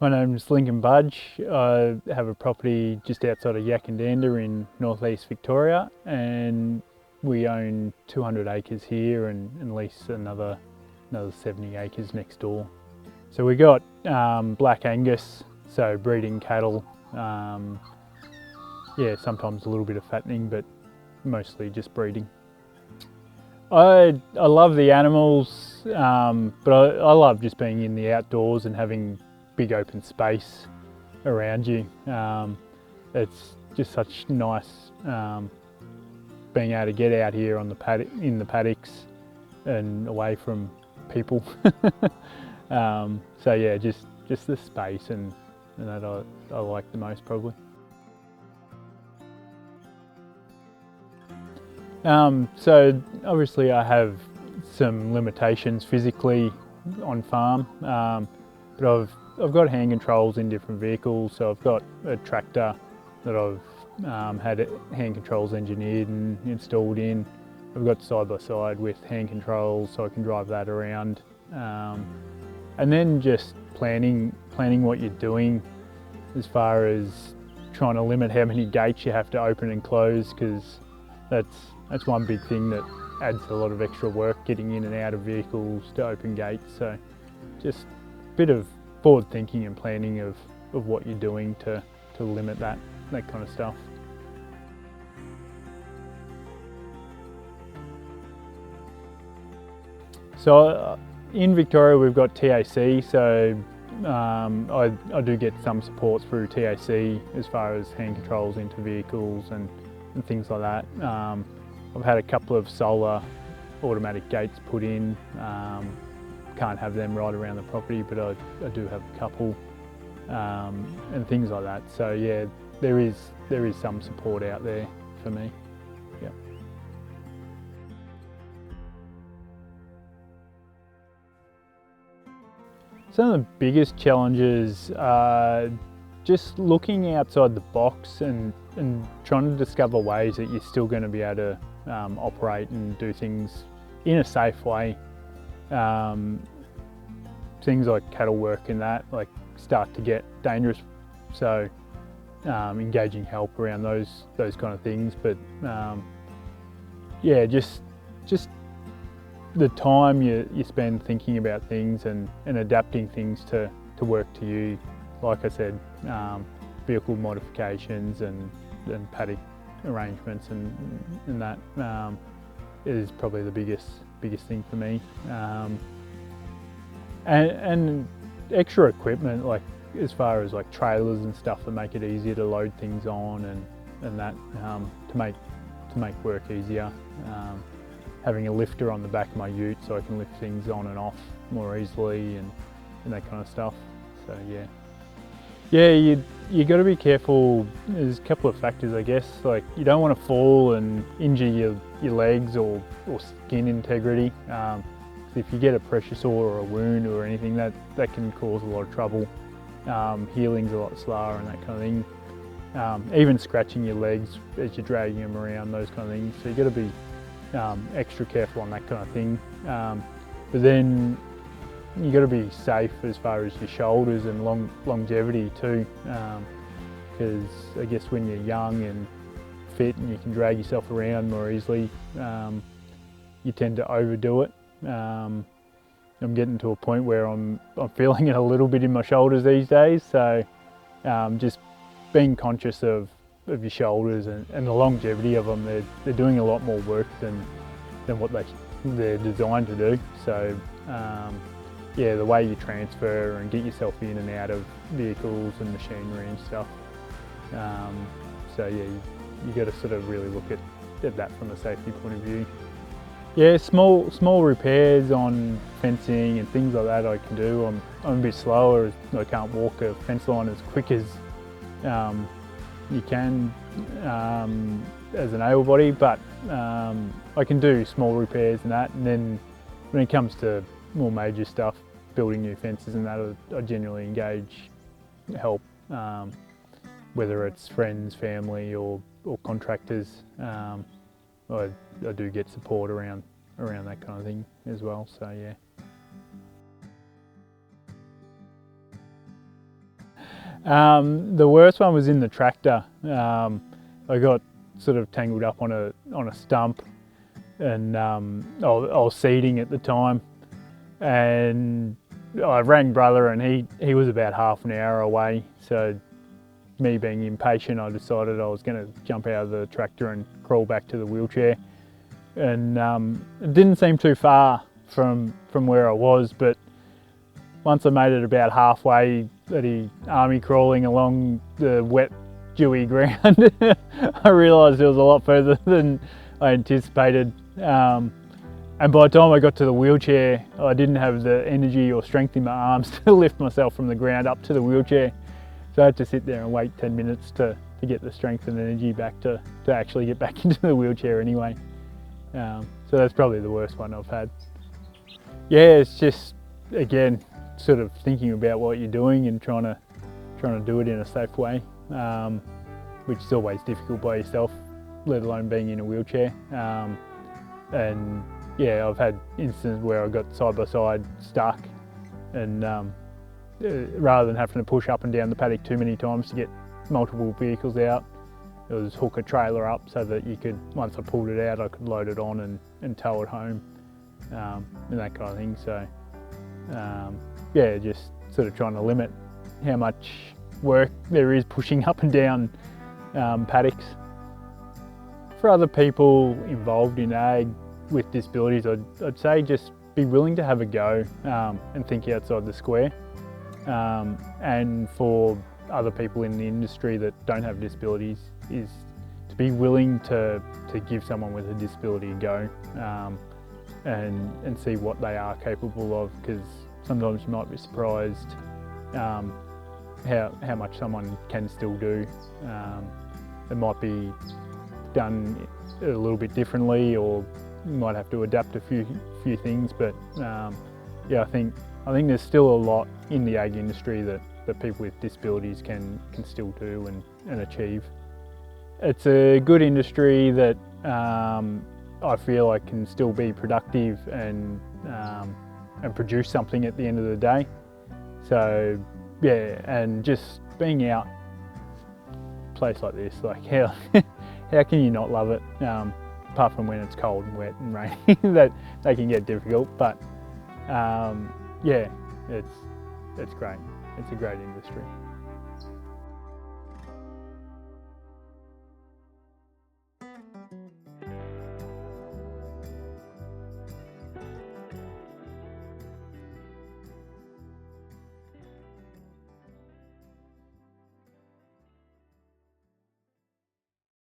My name's Budge. I have a property just outside of Yakandanda in northeast Victoria, and we own 200 acres here and lease another 70 acres next door. So we got Black Angus, so breeding cattle. Yeah, sometimes a little bit of fattening, but mostly just breeding. I love the animals, but I love just being in the outdoors and having big open space around you. It's just such nice being able to get out here on in the paddocks and away from people. So yeah, just the space and that I like the most probably. So obviously I have some limitations physically on farm, but I've got hand controls in different vehicles. So I've got a tractor that I've had hand controls engineered and installed in. I've got side by side with hand controls so I can drive that around. And then just planning what you're doing as far as trying to limit how many gates you have to open and close, because that's one big thing that adds a lot of extra work, getting in and out of vehicles to open gates. So just a bit of forward thinking and planning of what you're doing to limit that kind of stuff. So in Victoria we've got TAC, so I do get some supports through TAC as far as hand controls into vehicles and things like that. I've had a couple of solar automatic gates put in. Can't have them right around the property, but I do have a couple and things like that. So yeah, there is some support out there for me. Yeah. Some of the biggest challenges are just looking outside the box and trying to discover ways that you're still going to be able to operate and do things in a safe way. Things like cattle work and that start to get dangerous, so engaging help around those kind of things. But yeah, just the time you spend thinking about things and adapting things to work to you. Like I said, vehicle modifications and paddock arrangements and that is probably the biggest thing for me. And extra equipment, like as far as trailers and stuff that make it easier to load things on and that to make work easier. Having a lifter on the back of my ute so I can lift things on and off more easily and that kind of stuff. So yeah. Yeah, you got to be careful. There's a couple of factors, I guess. Like you don't want to fall and injure your legs or skin integrity. If you get a pressure sore or a wound or anything, that can cause a lot of trouble. Healing's a lot slower and that kind of thing. Even scratching your legs as you're dragging them around, those kind of things. So you got to be extra careful on that kind of thing. But then you got to be safe as far as your shoulders and longevity too, because I guess when you're young and fit and you can drag yourself around more easily, you tend to overdo it. I'm getting to a point where I'm feeling it a little bit in my shoulders these days, so just being conscious of your shoulders and the longevity of them. They're doing a lot more work than what they're designed to do. So yeah, the way you transfer and get yourself in and out of vehicles and machinery and stuff. So yeah, you got to sort of really look at that from a safety point of view. Yeah, small repairs on fencing and things like that I can do. I'm a bit slower. I can't walk a fence line as quick as you can as an able body, but I can do small repairs and that. And then when it comes to more major stuff, building new fences and that, I generally engage help, whether it's friends, family or contractors. I do get support around that kind of thing as well, so yeah. The worst one was in the tractor. I got sort of tangled up on a stump, and I was seeding at the time, and I rang brother, and he was about half an hour away. So me being impatient, I decided I was going to jump out of the tractor and crawl back to the wheelchair. And it didn't seem too far from where I was, but once I made it about halfway, bloody army crawling along the wet, dewy ground, I realised it was a lot further than I anticipated. And by the time I got to the wheelchair, I didn't have the energy or strength in my arms to lift myself from the ground up to the wheelchair. So I had to sit there and wait 10 minutes to get the strength and energy back to actually get back into the wheelchair anyway. So that's probably the worst one I've had. Yeah, it's just, again, sort of thinking about what you're doing and trying to do it in a safe way, which is always difficult by yourself, let alone being in a wheelchair. And yeah, I've had instances where I got side by side stuck, and rather than having to push up and down the paddock too many times to get multiple vehicles out, it was hook a trailer up so that you could, once I pulled it out, I could load it on and tow it home, and that kind of thing. So yeah, just sort of trying to limit how much work there is pushing up and down paddocks. For other people involved in ag with disabilities, I'd say just be willing to have a go and think outside the square. And for other people in the industry that don't have disabilities, is to be willing to give someone with a disability a go and see what they are capable of, because sometimes you might be surprised how much someone can still do. It might be done a little bit differently, or you might have to adapt a few things, but yeah, I think there's still a lot in the ag industry that people with disabilities can still do and achieve. It's a good industry that I feel like can still be productive and produce something at the end of the day. So yeah, and just being out a place like this, like how can you not love it? Apart from when it's cold and wet and rainy, that they can get difficult. But yeah, it's great. It's a great industry.